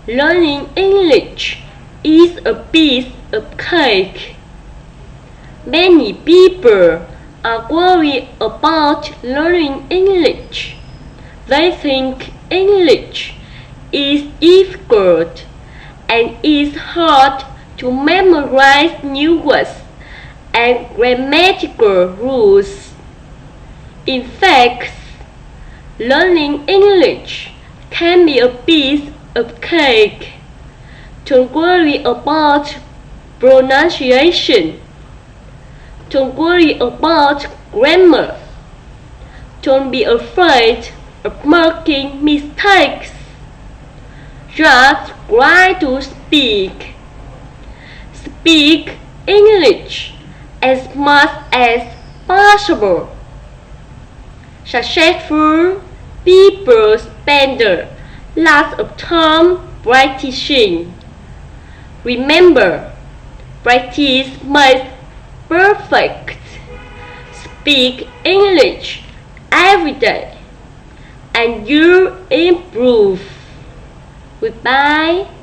Learning English is a piece of cake. Many people are worried about learning English. They think English is difficult and it's hard to memorize new words and grammatical rules. In fact, learning English can be a piece of cake. Don't worry about pronunciation. Don't worry about grammar. Don't be afraid of making mistakes. Just try to speak. Speak English as much as possible. Successful people spend lots of time practicing. Remember, practice makes perfect. Speak English every day and you'll improve. Goodbye.